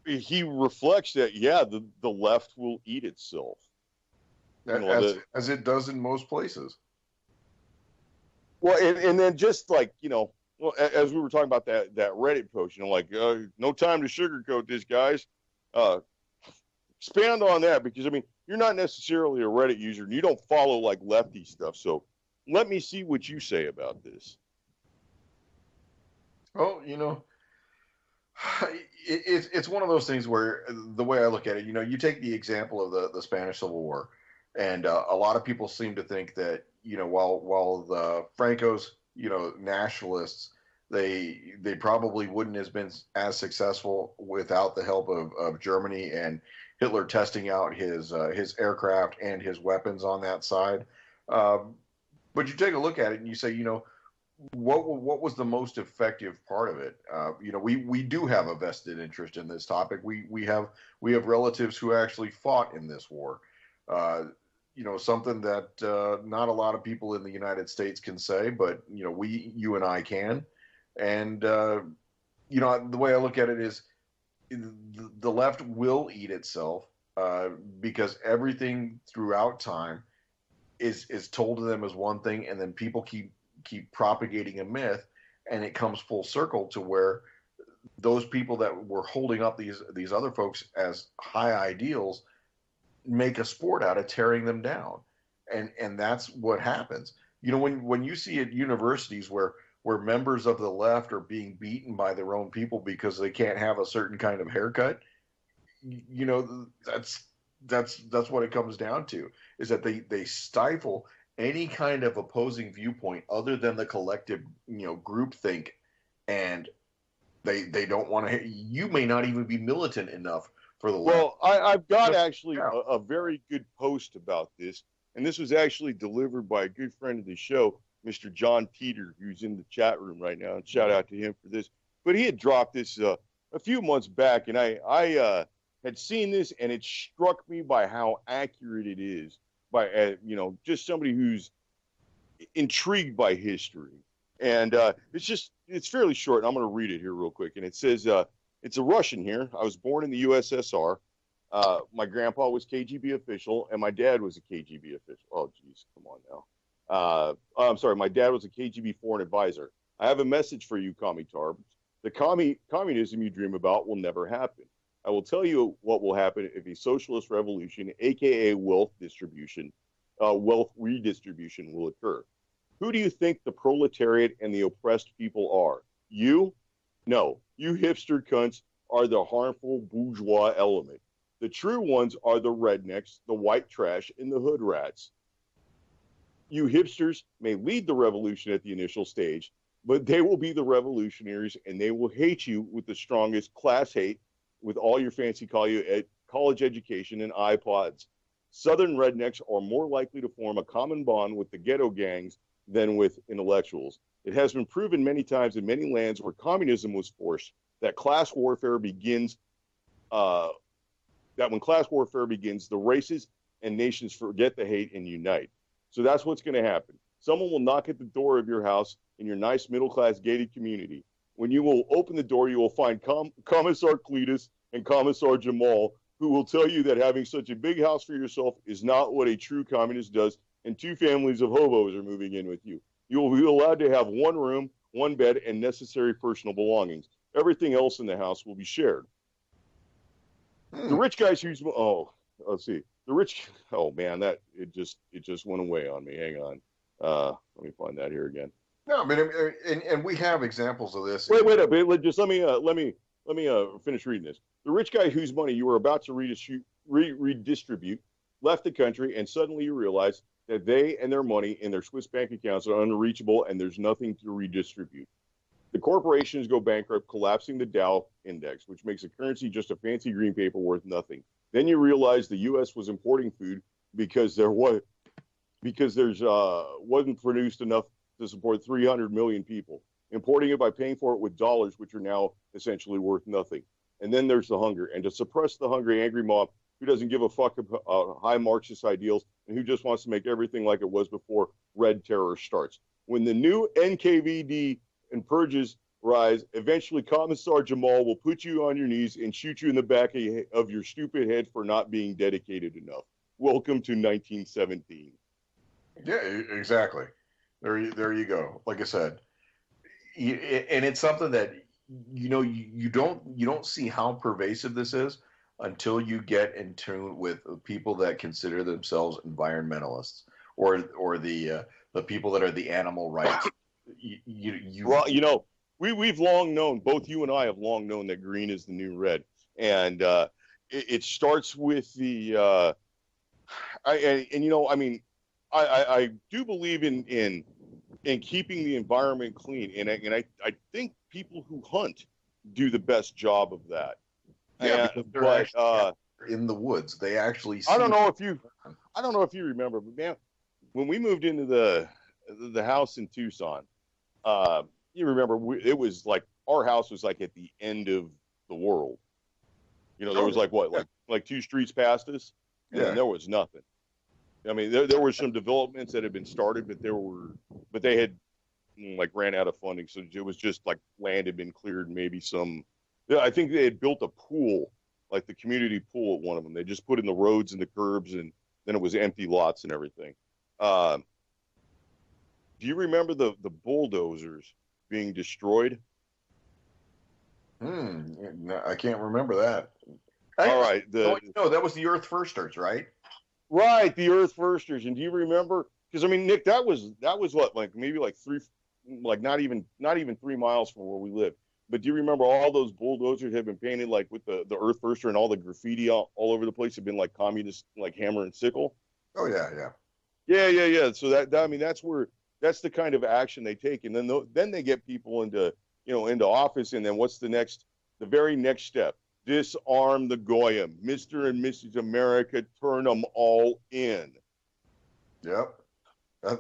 D: he reflects that, the left will eat itself.
C: As it does in most places.
D: Well, and then just like, as we were talking about that Reddit post, no time to sugarcoat this, guys. Expand on that, because, you're not necessarily a Reddit user, and you don't follow, like, lefty stuff. So let me see what you say about this.
C: Oh, it's one of those things where the way I look at it, you take the example of the Spanish Civil War, and a lot of people seem to think that, while the Franco's, nationalists, they probably wouldn't have been as successful without the help of Germany and Hitler testing out his aircraft and his weapons on that side. But you take a look at it and you say, what was the most effective part of it? We do have a vested interest in this topic. We have relatives who actually fought in this war. Something that not a lot of people in the United States can say, but you and I can. And the way I look at it is, the left will eat itself because everything throughout time is told to them as one thing, and then people keep propagating a myth, and it comes full circle to where those people that were holding up these other folks as high ideals make a sport out of tearing them down, and that's what happens. When you see at universities where members of the left are being beaten by their own people because they can't have a certain kind of haircut, that's what it comes down to, is that they stifle any kind of opposing viewpoint other than the collective, groupthink, and they don't want to. You may not even be militant enough for the left.
D: Well, I've got actually a very good post about this, and this was actually delivered by a good friend of the show, Mr. John Teeter, who's in the chat room right now, and shout out to him for this. But he had dropped this a few months back, and I had seen this, and it struck me by how accurate it is by, just somebody who's intrigued by history. And it's fairly short, and I'm going to read it here real quick. And it says, it's a Russian here. I was born in the USSR. My grandpa was KGB official, and my dad was a KGB official. Oh, geez, come on now. I'm sorry, my dad was a KGB foreign advisor. I have a message for you, communtards. The communism you dream about will never happen. I will tell you what will happen if a socialist revolution, aka wealth redistribution, will occur. Who do you think the proletariat and the oppressed people are? You? No, you hipster cunts are the harmful bourgeois element. The true ones are the rednecks, the white trash, and the hood rats. You hipsters may lead the revolution at the initial stage, but they will be the revolutionaries, and they will hate you with the strongest class hate with all your fancy college education and iPods. Southern rednecks are more likely to form a common bond with the ghetto gangs than with intellectuals. It has been proven many times in many lands where communism was forced that class warfare begins. That when class warfare begins, the races and nations forget the hate and unite. So that's what's going to happen. Someone will knock at the door of your house in your nice middle-class gated community. When you will open the door, you will find Commissar Cletus and Commissar Jamal, who will tell you that having such a big house for yourself is not what a true communist does, and 2 families of hobos are moving in with you. You will be allowed to have 1 room, 1 bed, and necessary personal belongings. Everything else in the house will be shared. The rich guys who's let's see. The rich man, that it just went away on me. Hang on. Let me find that here again.
C: No, I mean, and we have examples of this.
D: Wait a bit. Just let me finish reading this. The rich guy whose money you were about to redistribute left the country, and suddenly you realize that they and their money in their Swiss bank accounts are unreachable, and there's nothing to redistribute. The corporations go bankrupt, collapsing the Dow index, which makes a currency just a fancy green paper worth nothing. Then you realize the U.S. was importing food because wasn't produced enough to support 300 million people, importing it by paying for it with dollars, which are now essentially worth nothing. And then there's the hunger. And to suppress the hungry, angry mob who doesn't give a fuck about high Marxist ideals and who just wants to make everything like it was before Red Terror starts. When the new NKVD and purges rise, eventually Commissar Jamal will put you on your knees and shoot you in the back of your stupid head for not being dedicated enough. Welcome to 1917.
C: Yeah, exactly. There you go. Like I said, and it's something that you don't see how pervasive this is until you get in tune with people that consider themselves environmentalists or the people that are the animal rights.
D: We've long known, both you and I have long known, that green is the new red, and it starts with the I do believe in keeping the environment clean, and I think people who hunt do the best job of that.
C: Yeah, because they're actually in the woods. They actually see.
D: I don't know if you remember, but man, when we moved into the house in Tucson, you remember it was like our house was like at the end of the world. There was like 2 streets past us, and then there was nothing. I mean, there were some developments that had been started, but they had like ran out of funding, so it was just like land had been cleared, and maybe some. I think they had built a pool, like the community pool at one of them. They just put in the roads and the curbs, and then it was empty lots and everything. Do you remember the bulldozers being destroyed?
C: No, I can't remember that.
D: All right.
C: No, that was the Earth Firsters, right?
D: Right, the Earth Firsters. And do you remember? Because I mean, Nick, that was what, like maybe like not even 3 miles from where we live. But do you remember all those bulldozers had been painted like with the Earth Firster, and all the graffiti all over the place had been like communist, like hammer and sickle?
C: Oh yeah.
D: So that's the kind of action they take, and then they get people into office, and then what's the very next step? Disarm the Goyim, Mr. and Mrs. America, turn them all in.
C: Yep,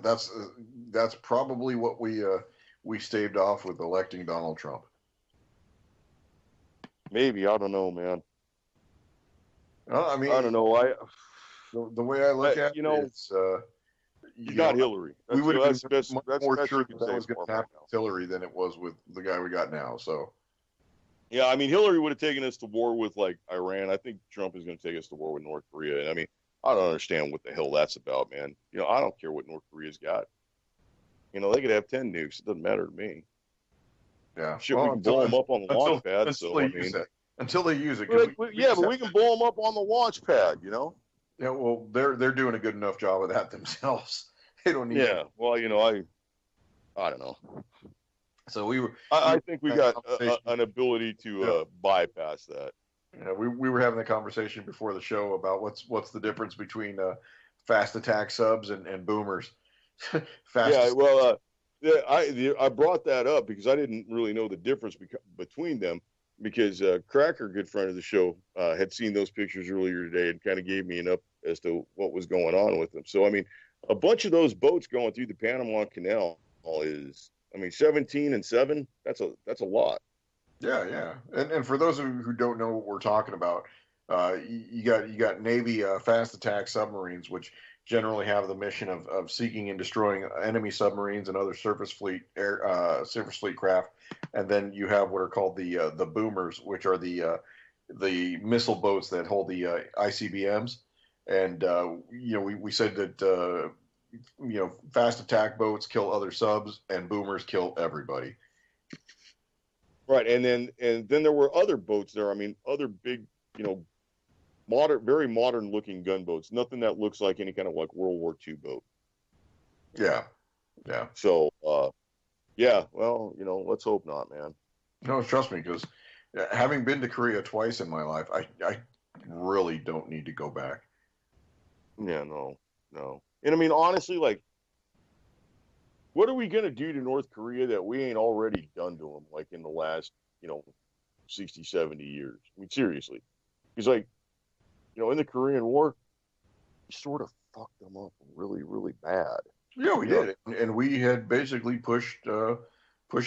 C: that's probably what we staved off with electing Donald Trump.
D: Maybe, I don't know, man.
C: Well, I mean,
D: I don't know.
C: The way I look at it, it's
D: not Hillary.
C: We would have been
D: that's
C: more sure
D: that
C: that was going to happen with Hillary than it was with the guy we got now. So,
D: yeah, I mean, Hillary would have taken us to war with like Iran. I think Trump is going to take us to war with North Korea. And I mean, I don't understand what the hell that's about, man. I don't care what North Korea's got. They could have 10 nukes. It doesn't matter to me.
C: Yeah,
D: shit, we can blow them up on the launch pad.
C: Until they use it.
D: But we can blow them up on the launch pad.
C: Yeah, well, they're doing a good enough job of that themselves. They don't need.
D: Yeah, well, I don't know.
C: So
D: I think we got an ability to bypass that.
C: Yeah, we were having a conversation before the show about what's the difference between fast attack subs and boomers.
D: I brought that up because I didn't really know the difference between them. because Cracker, good friend of the show, had seen those pictures earlier today and kind of gave me an up as to what was going on with them. So, I mean, a bunch of those boats going through the Panama Canal is, I mean, 17 and 7, that's a lot.
C: Yeah. And for those of you who don't know what we're talking about, you got Navy fast attack submarines, which generally have the mission of seeking and destroying enemy submarines and other surface fleet craft. And then you have what are called the boomers, which are the missile boats that hold the ICBMs. And we said that fast attack boats kill other subs and boomers kill everybody.
D: Right, and then there were other boats there. I mean, other big, very modern looking gunboats. Nothing that looks like any kind of like World War II boat.
C: Yeah.
D: So, yeah. Well, let's hope not, man.
C: No, trust me, because having been to Korea twice in my life, I really don't need to go back.
D: Yeah, no. And I mean, honestly, like, what are we going to do to North Korea that we ain't already done to them, like, in the last, 60, 70 years? I mean, seriously. Because, like, in the Korean War, we sort of fucked them up really, really bad.
C: Yeah, we did. And we had basically pushed the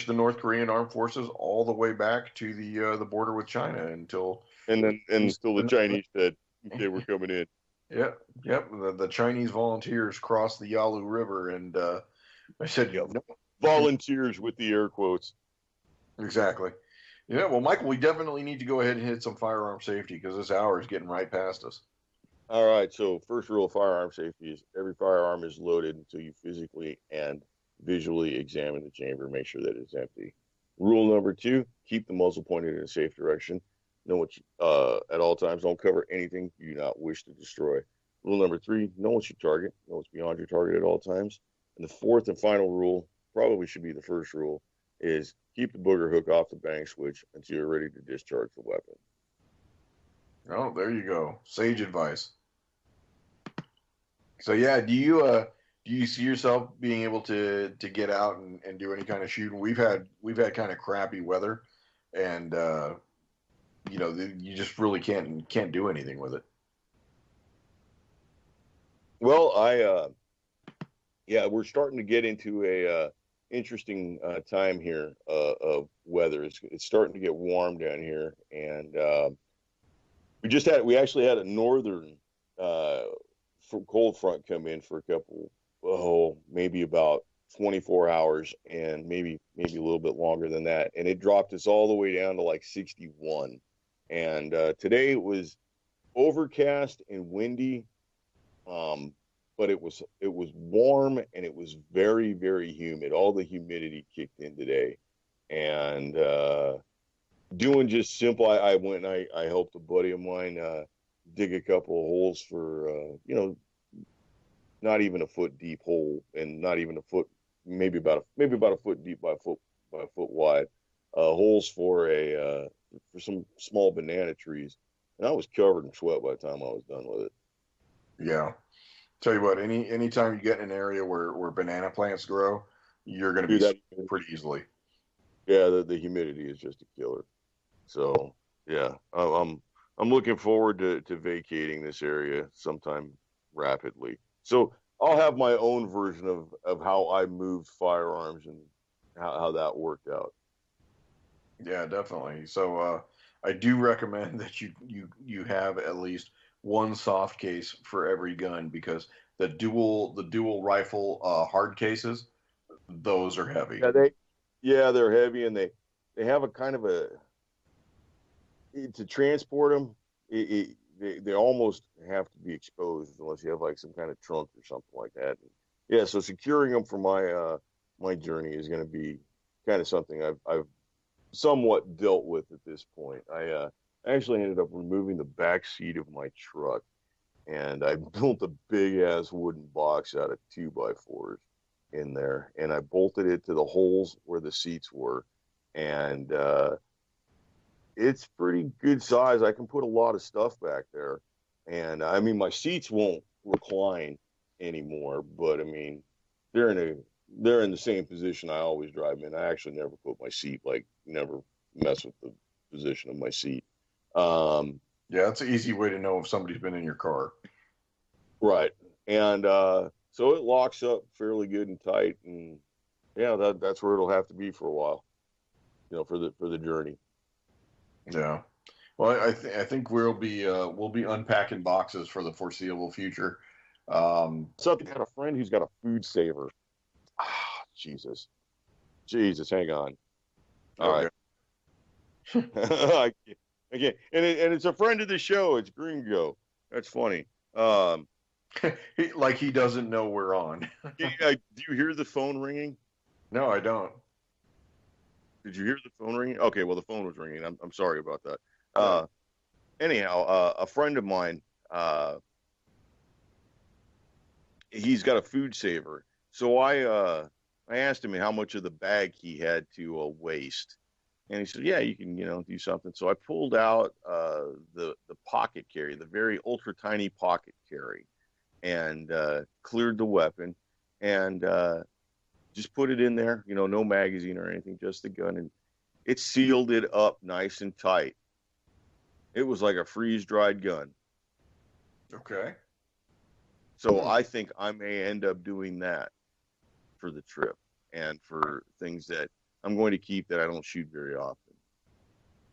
C: North Korean armed forces all the way back to the border with China until
D: the Chinese said they were coming in.
C: Yep. The Chinese volunteers crossed the Yalu River, and I said,
D: no. Volunteers with the air quotes.
C: Exactly. Yeah, well, Michael, we definitely need to go ahead and hit some firearm safety because this hour is getting right past us.
D: All right, so first rule of firearm safety is every firearm is loaded until you physically and visually examine the chamber, make sure that it's empty. Rule number 2, keep the muzzle pointed in a safe direction. Know what at all times, don't cover anything you do not wish to destroy. Rule number 3, know what's your target, know what's beyond your target at all times. And the fourth and final rule, probably should be the first rule, is keep the booger hook off the bang switch until you're ready to discharge the weapon.
C: Oh, there you go. Sage advice. So yeah, do you see yourself being able to get out and do any kind of shooting? We've had kind of crappy weather, and you just really can't do anything with it.
D: Well, we're starting to get into a interesting time here of weather. It's starting to get warm down here, and we actually had a northern cold front come in for a couple, maybe about 24 hours, and maybe a little bit longer than that, and it dropped us all the way down to like 61. And today it was overcast and windy, but it was warm, and it was very, very humid. All the humidity kicked in today, and doing just simple. I went and I helped a buddy of mine dig a couple of holes for not even a foot deep hole, and not even a foot, maybe about a foot deep by a foot wide, holes for some small banana trees, and I was covered in sweat by the time I was done with it.
C: Yeah. Tell you what, anytime you get in an area where banana plants grow, you're going to be sweating pretty easily.
D: Yeah, the humidity is just a killer. So yeah, I'm looking forward to vacating this area sometime rapidly. So I'll have my own version of how I moved firearms and how that worked out.
C: Yeah, definitely. So I do recommend that you have at least one soft case for every gun, because the dual rifle hard cases, those are heavy.
D: They're heavy, and they have a kind of to transport them. They almost have to be exposed unless you have like some kind of trunk or something like that. Yeah, so securing them for my journey is going to be kind of something I've somewhat dealt with at this point. I actually ended up removing the back seat of my truck, and I built a big ass wooden box out of 2x4s in there, and I bolted it to the holes where the seats were, and it's pretty good size. I can put a lot of stuff back there, and I mean, my seats won't recline anymore, but I mean, they're in the same position I always drive in. I actually never put my seat, never mess with the position of my seat.
C: Yeah, that's an easy way to know if somebody's been in your car.
D: Right. And so it locks up fairly good and tight, and yeah, that's where it'll have to be for a while, for the journey.
C: Yeah. Well, I think we'll be unpacking boxes for the foreseeable future.
D: So I got a friend who's got a food saver. Jesus, hang on. All right. Again, and it's a friend of the show. It's Gringo. That's funny.
C: Like he doesn't know we're on.
D: Do you hear the phone ringing?
C: No, I don't.
D: Did you hear the phone ringing? Okay, well, the phone was ringing. I'm sorry about that. Anyhow, a friend of mine, he's got a food saver. So I asked him how much of the bag he had to waste, and he said, "Yeah, you can, do something." So I pulled out the pocket carry, the very ultra tiny pocket carry, and cleared the weapon, and just put it in there. No magazine or anything, just the gun, and it sealed it up nice and tight. It was like a freeze-dried gun.
C: Okay.
D: So I think I may end up doing that for the trip and for things that I'm going to keep that I don't shoot very often.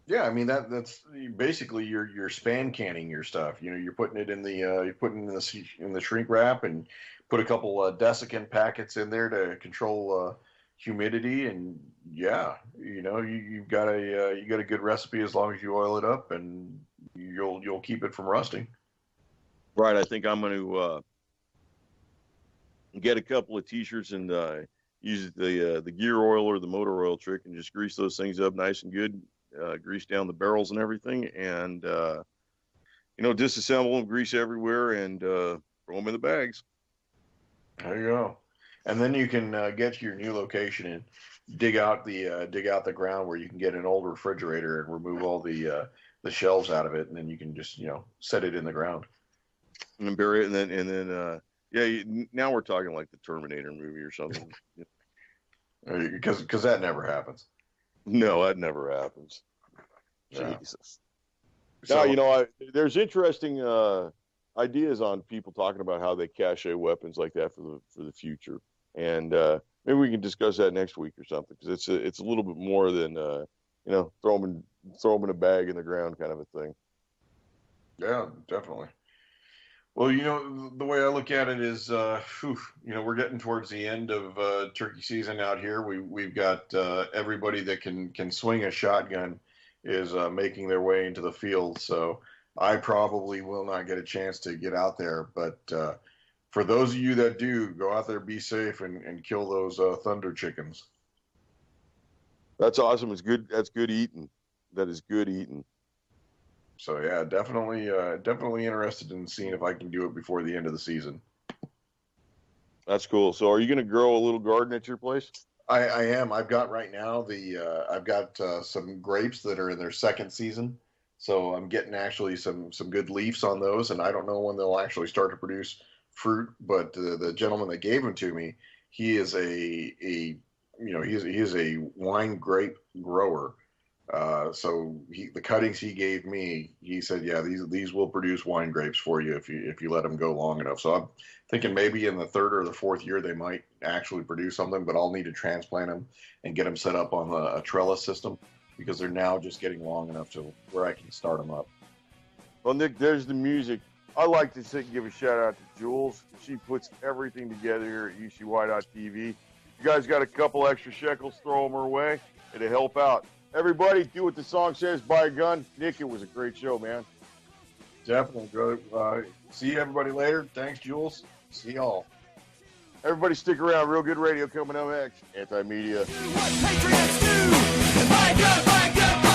C: Yeah, I mean that's basically you're span canning your stuff. You're putting it in the shrink wrap and put a couple desiccant packets in there to control humidity, and yeah, you've got a good recipe as long as you oil it up, and you'll keep it from rusting.
D: Right. I think I'm going to get a couple of T-shirts and use the gear oil or the motor oil trick and just grease those things up nice and good. Grease down the barrels and everything, and disassemble them, grease everywhere, and throw them in the bags.
C: There you go. And then you can get to your new location and dig out the ground where you can get an old refrigerator and remove all the shelves out of it, and then you can just set it in the ground
D: and then bury it, and then now we're talking like the Terminator movie or something.
C: Because that never happens.
D: No, that never happens.
C: Yeah.
D: Jesus.
C: So,
D: now, there's interesting ideas on people talking about how they cache in weapons like that for the future, and maybe we can discuss that next week or something, because it's a little bit more than throw them in a bag in the ground kind of a thing.
C: Yeah, definitely. Well, the way I look at it is, we're getting towards the end of turkey season out here. We've got everybody that can swing a shotgun is making their way into the field. So I probably will not get a chance to get out there. But for those of you that do, go out there, be safe, and kill those thunder chickens.
D: That's awesome. It's good. That's good eating. That is good eating.
C: So yeah, definitely interested in seeing if I can do it before the end of the season.
D: That's cool. So are you going to grow a little garden at your place?
C: I am. I've got right now I've got some grapes that are in their second season. So I'm getting actually some good leaves on those, and I don't know when they'll actually start to produce fruit. But the gentleman that gave them to me, he is he is a wine grape grower. So the cuttings he gave me, he said, yeah, these will produce wine grapes for you if you let them go long enough. So I'm thinking maybe in the third or the fourth year they might actually produce something, but I'll need to transplant them and get them set up on a trellis system, because they're now just getting long enough to where I can start them up.
D: Well, Nick, there's the music. I like to give a shout out to Jules. She puts everything together here at UCY.TV. You guys got a couple extra shekels, throw them her way. It'll help out. Everybody, do what the song says, buy a gun. Nick, it was a great show, man.
C: Definitely, bro. See everybody later. Thanks, Jules. See y'all.
D: Everybody stick around. Real good radio coming up next. Anti-Media.
B: What patriots do. Buy a gun, buy a gun.